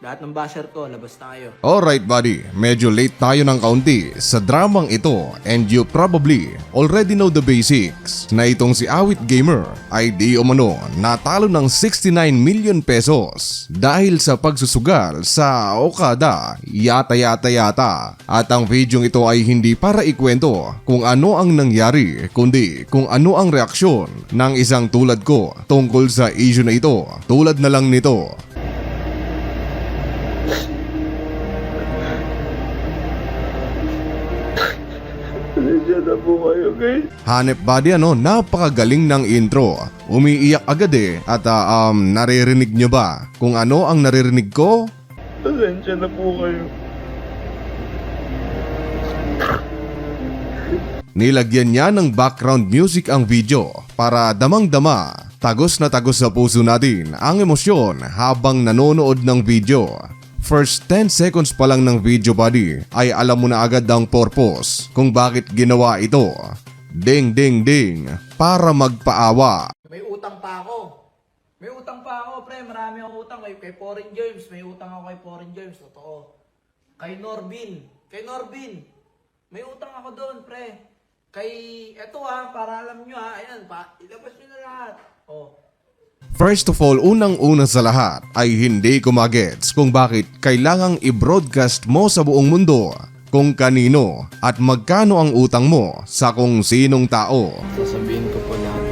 Lahat ng basher ko, labas tayo. Alright buddy, medyo late tayo ng kaunti sa dramang ito and you probably already know the basics na itong si Awit Gamer ay di umano natalo ng 69 million pesos dahil sa pagsusugal sa Okada yata. At ang videong ito ay hindi para ikwento kung ano ang nangyari kundi kung ano ang reaksyon ng isang tulad ko tungkol sa issue na ito. Tulad na lang nito. Pasensya na po kayo, guys. Hanep buddy napakagaling ng intro. Umiiyak agad at naririnig nyo ba kung ano ang naririnig ko? Pasensya na po kayo. Nilagyan niya ng background music ang video para damang-dama, tagos na tagos sa puso natin ang emosyon habang nanonood ng video. First 10 seconds pa lang ng video buddy ay alam mo na agad ang purpose kung bakit ginawa ito. Ding ding ding, para magpaawa. May utang pa ako. May utang pa ako, pre. Marami akong utang. Kay Foreign Germs. May utang ako kay Foreign Germs. Totoo. Kay Norbin. May utang ako doon, pre. Kay, eto para alam nyo ayan, ilabas nyo na lahat. First of all, unang-una sa lahat ay hindi ko magets kung bakit kailangang i-broadcast mo sa buong mundo kung kanino at magkano ang utang mo sa kung sinong tao. Sasabihin ko po lahat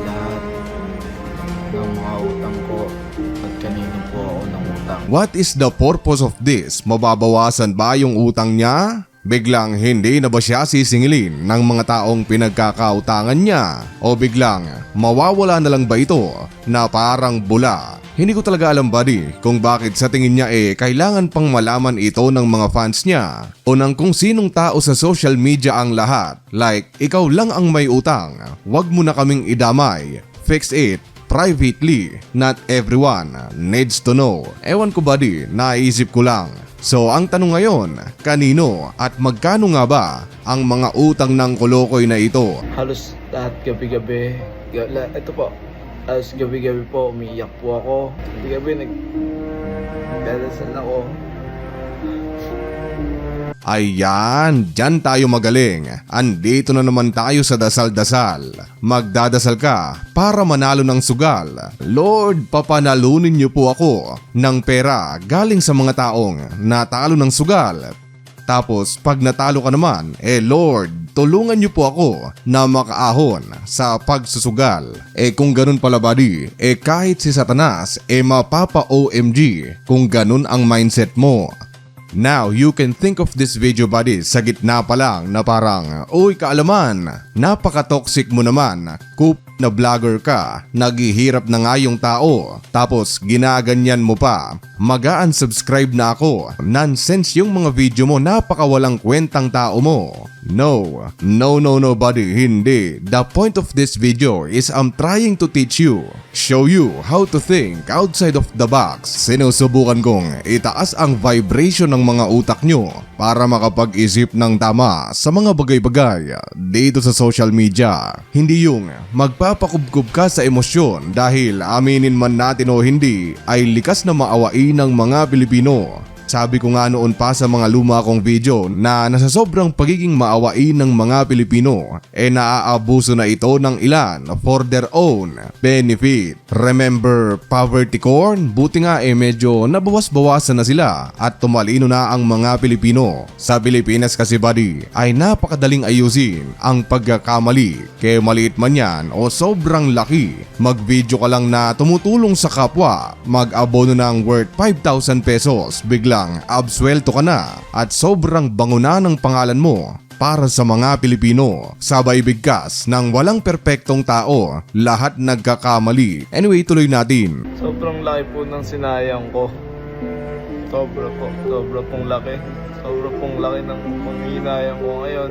ng mga utang ko at kanino po ako ng utang. What is the purpose of this? Mababawasan ba yung utang niya? Biglang hindi na ba siya sisingilin ng mga taong pinagkakautangan niya? O biglang mawawala na lang ba ito na parang bula? Hindi ko talaga alam buddy kung bakit sa tingin niya kailangan pang malaman ito ng mga fans niya o ng kung sinong tao sa social media ang lahat. Like, ikaw lang ang may utang, wag mo na kaming idamay, fix it privately, not everyone needs to know. Ewan ko buddy, naisip ko lang. So ang tanong ngayon, kanino at magkano nga ba ang mga utang ng kolokoy na ito? Halos lahat gabi-gabi. Ito po. Halos gabi-gabi po umiiyak po ako. Gabi-gabi nagdadasal ako. Ayan, dyan tayo magaling. Andito na naman tayo sa dasal-dasal. Magdadasal ka para manalo ng sugal. Lord, papanalunin niyo po ako ng pera galing sa mga taong natalo ng sugal. Tapos pag natalo ka naman, Lord, tulungan niyo po ako na makaahon sa pagsusugal. Kung ganun pala buddy, kahit si Satanas, mapapa-OMG kung ganun ang mindset mo. Now, you can think of this video buddy sa gitna pa lang na parang, uy kaalaman, napaka-toxic mo naman, na vlogger ka, naghihirap na nga yung tao, tapos ginaganyan mo pa, mag-unsubscribe na ako, nonsense yung mga video mo, napakawalang kwentang tao mo. No buddy, hindi. The point of this video is I'm trying to teach you, show you how to think outside of the box. Sinusubukan kong itaas ang vibration ng mga utak nyo para makapag-isip ng tama sa mga bagay-bagay dito sa social media. Hindi yung magpapakubkub ka sa emosyon dahil aminin man natin o hindi ay likas na maawain ng mga Pilipino. Sabi ko nga noon pa sa mga luma kong video na nasa sobrang pagiging maawain ng mga Pilipino naaabuso na ito ng ilan for their own benefit. Remember poverty corn? Buti nga medyo nabawas-bawasan na sila at tumalino na ang mga Pilipino. Sa Pilipinas kasi buddy ay napakadaling ayusin ang pagkakamali. Kaya maliit man yan o sobrang laki, mag-video ka lang na tumutulong sa kapwa, mag-abono ng worth 5,000 pesos, biglang absuelto ka na at sobrang bango na ng pangalan mo para sa mga Pilipino. Sabay bigkas ng walang perpektong tao, lahat nagkakamali. Anyway, tuloy natin. Sobrang laki po ng sinayang ko. Sobra pong laki. Sobra pong laki ng panghinayang ko ngayon.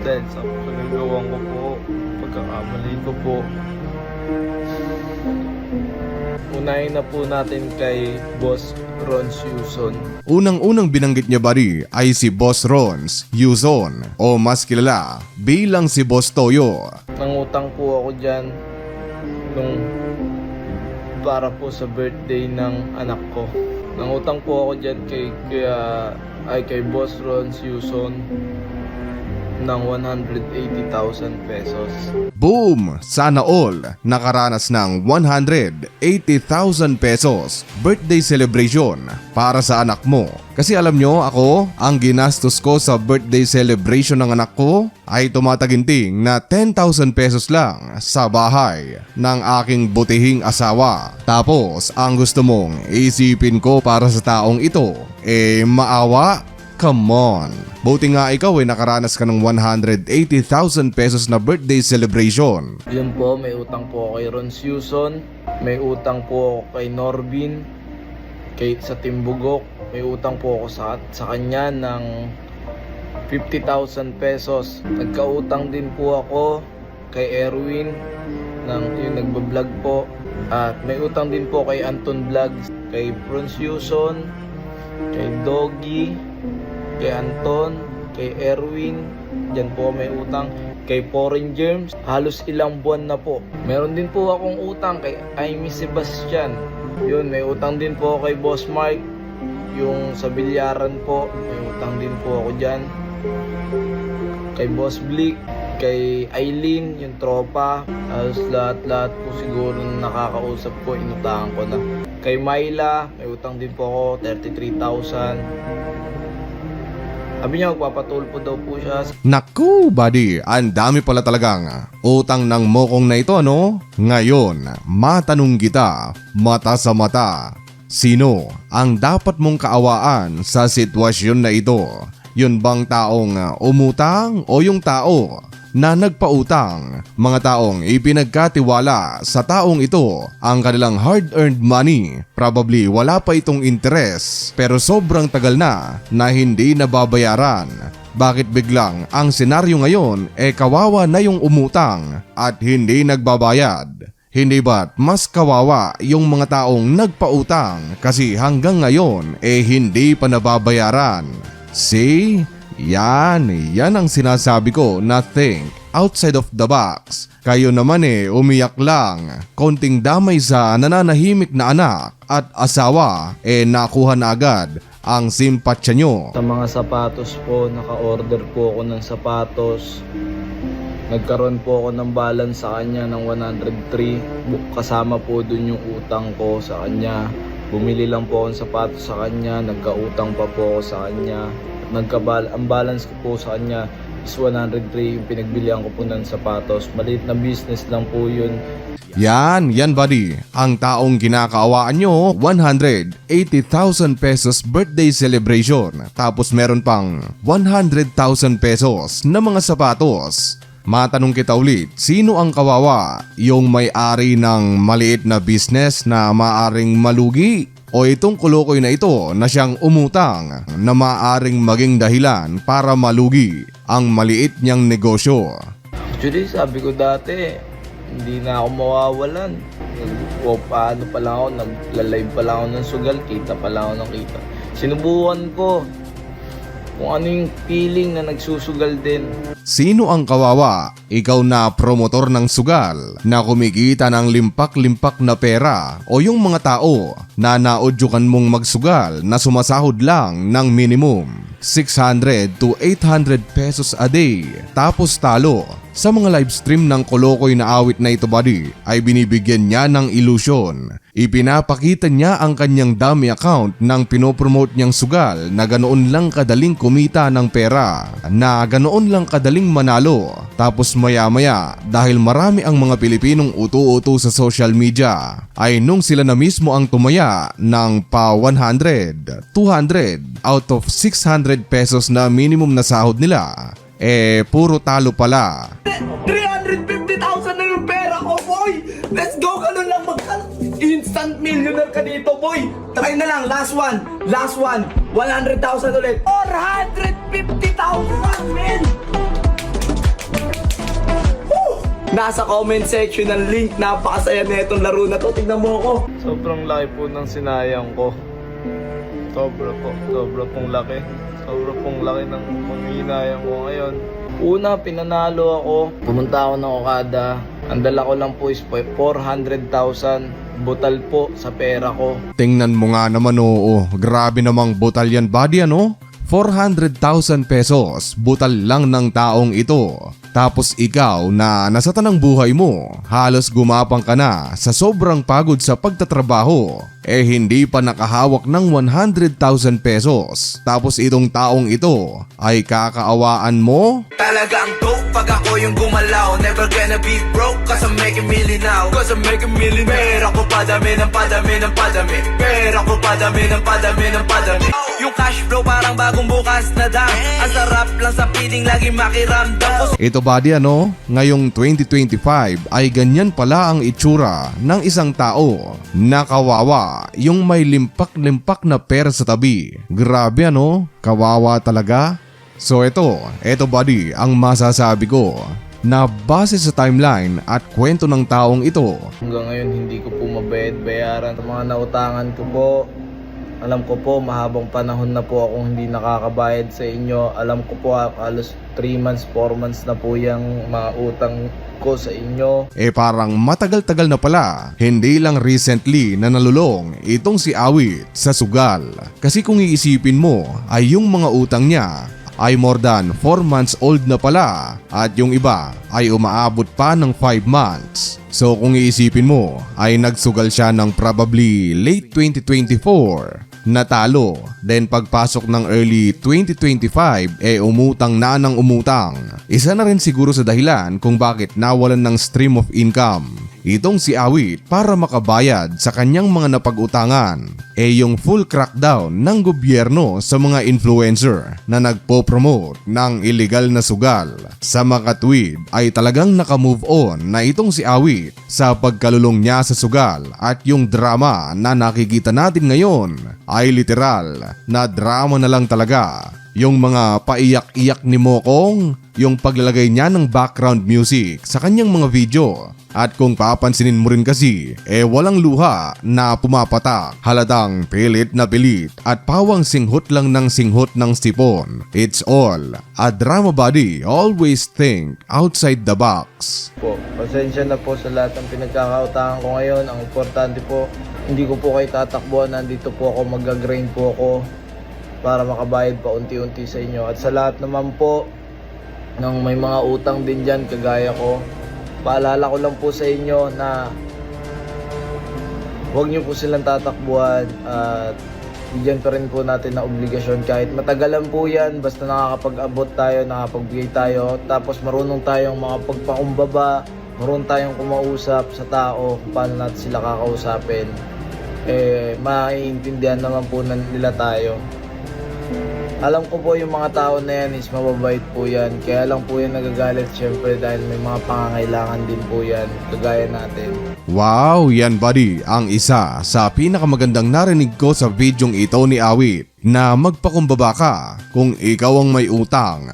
Dahil sa pinagawang ko po, pagkakamali ko po. Unahin na po natin kay Boss Ron Yuson. Unang-unang binanggit niya buddy ay si Boss Rons Yuson o mas kilala bilang si Boss Toyo. Nangutang po ako dyan nung para po sa birthday ng anak ko. Nangutang po ako dyan kay Boss Ron Suson ng 180,000 pesos. Boom! Sana all nakaranas ng 180,000 pesos birthday celebration para sa anak mo. Kasi alam nyo, ako, ang ginastos ko sa birthday celebration ng anak ko ay tumataginting na 10,000 pesos lang sa bahay ng aking butihing asawa. Tapos, ang gusto mong isipin ko para sa taong ito, maawa? Come on! Buti nga ikaw nakaranas ka ng 180,000 pesos na birthday celebration. Yun po, may utang po ako kay Ron Suson, may utang po ako kay Norbin, sa Timbugok, may utang po ako sa kanya ng 50,000 pesos. Nagkautang din po ako kay Erwin, yung nagbablog po. At may utang din po kay Anton Vlogs, kay Ron Suson, kay Doggy, kay Anton, kay Erwin, dyan po may utang. Kay Foreign Germs, halos ilang buwan na po. Meron din po akong utang kay Amy Sebastian. Yun, may utang din po ako kay Boss Mark, yung sa bilyaran po, may utang din po ako dyan. Kay Boss Blick, kay Eileen, yung tropa, halos lahat po siguro na nakakausap ko, inutangan ko na. Kay Myla, may utang din po ako, 33,000. Sabi niya, magpapatulpo daw po siya. Naku, buddy, ang dami pala talagang utang ng mokong na ito, ano? Ngayon, matanong kita, mata sa mata, sino ang dapat mong kaawaan sa sitwasyon na ito? Yun bang taong umutang o yung tao na nagpautang? Mga taong ipinagkatiwala sa taong ito ang kanilang hard-earned money. Probably wala pa itong interest pero sobrang tagal na hindi nababayaran. Bakit biglang ang senaryo ngayon kawawa na yung umutang at hindi nagbabayad? Hindi ba't mas kawawa yung mga taong nagpautang kasi hanggang ngayon hindi pa nababayaran? See? Yan ang sinasabi ko na think outside of the box. Kayo naman umiyak lang. Konting damay sa nananahimik na anak at asawa nakuha na agad ang simpatsya nyo. Sa mga sapatos po, naka-order po ako ng sapatos. Nagkaroon po ako ng balance sa kanya ng 103. Kasama po dun yung utang ko sa kanya. Bumili lang po ako ng sapatos sa kanya. Nagkautang pa po ako sa kanya. Ang balance ko po sa kanya is 103 yung pinagbilihan ko po ng sapatos. Maliit na business lang po yun. Yan buddy. Ang taong kinakaawaan nyo, 180,000 pesos birthday celebration. Tapos meron pang 100,000 pesos na mga sapatos. Matanong kita ulit, sino ang kawawa? Yung may-ari ng maliit na business na maaring malugi? O itong kulukoy na ito na siyang umutang na maaring maging dahilan para malugi ang maliit niyang negosyo? Actually, sabi ko dati, hindi na ako mawawalan. Paano pa lang ako, nagla-live pa lang ako ng sugal, kita pa lang ako ng kita. Sinubukan ko kung ano yung feeling na nagsusugal din. Sino ang kawawa? Ikaw na promotor ng sugal na kumikita ng limpak-limpak na pera o yung mga tao na naudyukan mong magsugal na sumasahod lang ng minimum 600 to 800 pesos a day. Tapos talo. Sa mga live stream ng kolokoy na awit na ito buddy ay binibigyan niya ng ilusyon. Ipinapakita niya ang kanyang dummy account ng pinopromote niyang sugal na ganoon lang kadaling kumita ng pera, na ganoon lang kadaling manalo. Tapos maya-maya dahil marami ang mga Pilipinong utu-utu sa social media ay nung sila na mismo ang tumaya ng pa 100, 200 out of 600 pesos na minimum na sahod nila, puro talo pala. 350,000 na yung pera ko, boy! Let's go! Ganun lang instant millionaire ka dito, boy! Try na lang, last one! 100,000 ulit! 450,000, man! Nasa comment section ng link, napakasaya na itong laro na to. Tignan mo ako. Sobrang laki po ng sinayang ko. Sobra pong laki. Sobra pong laki ng panghihinayang ko ngayon. Una, pinanalo ako. Pumunta ako ng Okada. Ang dala ko lang po is 400,000. butal po sa pera ko. Tingnan mo nga naman, oo. Grabe namang butal yan, buddy, ano? 400,000 pesos, butal lang ng taong ito. Tapos ikaw na nasa tanang buhay mo, halos gumapang ka na sa sobrang pagod sa pagtatrabaho, hindi pa nakahawak ng 100,000 pesos. Tapos itong taong ito ay kakaawaan mo? Talaga ang dope pag ako yung gumalaw. Never gonna be broke cause I'm making million now. Cause I'm making million. Pera ko padami ng padami ng padami. Pera ko padami ng padami ng padami. Yung cash flow parang bagong bukas na dam. Ang sarap lang sa piling lagi makiramdam ko. Ito, buddy, ano? Ngayong 2025 ay ganyan pala ang itsura ng isang tao na kawawa, yung may limpak-limpak na pera sa tabi. Grabe, ano? Kawawa talaga. So ito buddy, ang masasabi ko na base sa timeline at kwento ng taong ito. Hanggang ngayon hindi ko po mabayad-bayaran sa mga nautangan ko po. Alam ko po mahabang panahon na po akong hindi nakakabayad sa inyo. Alam ko po halos 3 months, 4 months na po yung mga utang ko sa inyo. Parang matagal-tagal na pala. Hindi lang recently na nalulong itong si Awit sa sugal. Kasi kung iisipin mo ay yung mga utang niya ay more than 4 months old na pala at yung iba ay umaabot pa ng 5 months. So kung iisipin mo ay nagsugal siya ng probably late 2024, natalo. Then pagpasok ng early 2025 umutang na ng umutang. Isa na rin siguro sa dahilan kung bakit nawalan ng stream of income itong si Awit para makabayad sa kanyang mga napag-utangan. Yung full crackdown ng gobyerno sa mga influencer na nagpo-promote ng illegal na sugal. Sa makatwid ay talagang nakamove on na itong si Awit sa pagkalulong niya sa sugal at yung drama na nakikita natin ngayon ay literal na drama na lang talaga. Yung mga paiyak-iyak ni Mokong, yung paglalagay niya ng background music sa kanyang mga video. At kung papansinin mo rin kasi, walang luha na pumapatak. Halatang pilit na pilit at pawang singhot lang ng singhot ng sipon. It's all a drama, buddy. Always think outside the box. Po, pasensya na po sa lahat ng pinagkakautangan ko ngayon. Ang importante po, hindi ko po kayo tatakbuhan. Nandito po ako, mag-grind po ako para makabayad pa unti-unti sa inyo. At sa lahat naman po ng may mga utang din dyan kagaya ko, paalala ko lang po sa inyo na huwag nyo po silang tatakbuhan at bigyan pa rin po natin na obligasyon kahit matagalan po yan, basta nakakapag-abot tayo, nakapagbigay tayo, tapos marunong tayong makapagpakumbaba, marunong tayong kumausap sa tao kung paano natin sila kakausapin, maiintindihan naman po nila tayo. Alam ko po yung mga tao na yan is mababait po yan. Kaya lang po yan nagagalit syempre dahil may mga pangangailangan din po yan kagaya natin. Wow, yan buddy, ang isa sa pinakamagandang narinig ko sa videong ito ni Awit na magpakumbaba ka kung ikaw ang may utang,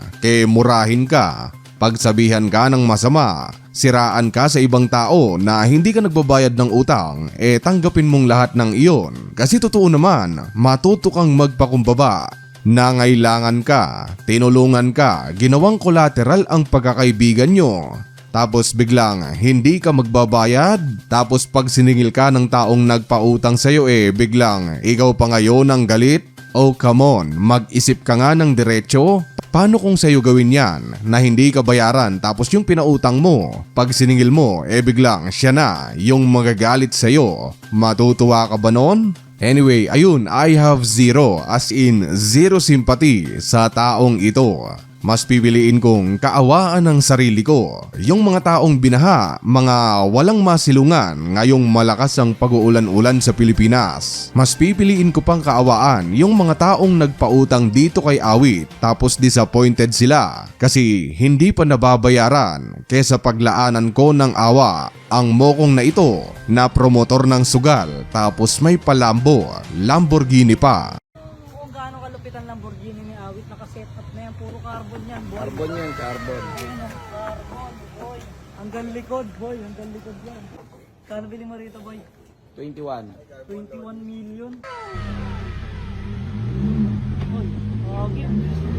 murahin ka, pagsabihan ka ng masama, siraan ka sa ibang tao na hindi ka nagbabayad ng utang, tanggapin mong lahat ng iyon. Kasi totoo naman, matuto kang magpakumbaba. Nangailangan ka, tinulungan ka, ginawang collateral ang pagkakaibigan nyo. Tapos biglang hindi ka magbabayad. Tapos pag siningil ka ng taong nagpautang sa'yo biglang ikaw pa ngayon ang galit. Oh come on, mag-isip ka nga ng diretsyo. Paano kung sa'yo gawin yan na hindi ka bayaran tapos yung pinautang mo, pag siningil mo biglang siya na yung magagalit sa'yo. Matutuwa ka ba nun? Anyway, ayun, I have zero, as in zero sympathy sa taong ito. Mas pipiliin kong kaawaan ng sarili ko. Yung mga taong binaha, mga walang masilungan ngayong malakas ang pag-uulan-ulan sa Pilipinas. Mas pipiliin ko pang kaawaan yung mga taong nagpautang dito kay Awit tapos disappointed sila kasi hindi pa nababayaran kesa paglaanan ko ng awa ang Mokong na ito na promotor ng sugal tapos may palambo, Lamborghini pa. Kung gaano kalupit ang Lamborghini ni Awit, nakaset up na yan, puro carbon yan, boy. Carbon yan, carbon. Carbon, boy. Hanggang likod, boy. Hanggang likod yan. Kano bili mo rito, boy? 21. 21 million. Boy, okay.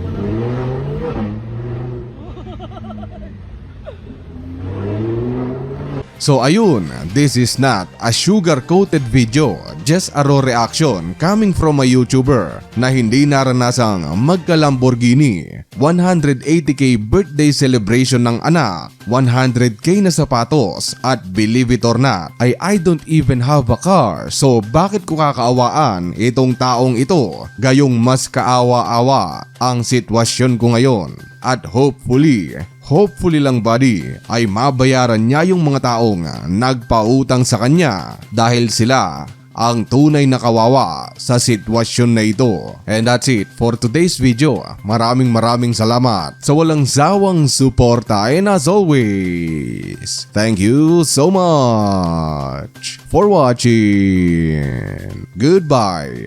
Wala rin. So ayun, this is not a sugar-coated video, just a raw reaction coming from a YouTuber na hindi naranasang magka-Lamborghini, 180k birthday celebration ng anak, 100k na sapatos, at believe it or not, I don't even have a car. So bakit ko kakaawaan itong taong ito? Gayong mas kaawa-awa ang sitwasyon ko ngayon. At hopefully lang buddy, ay mabayaran niya yung mga taong nagpautang sa kanya dahil sila ang tunay na kawawa sa sitwasyon na ito. And that's it for today's video. Maraming salamat sa walang sawang suporta, and as always, thank you so much for watching. Goodbye.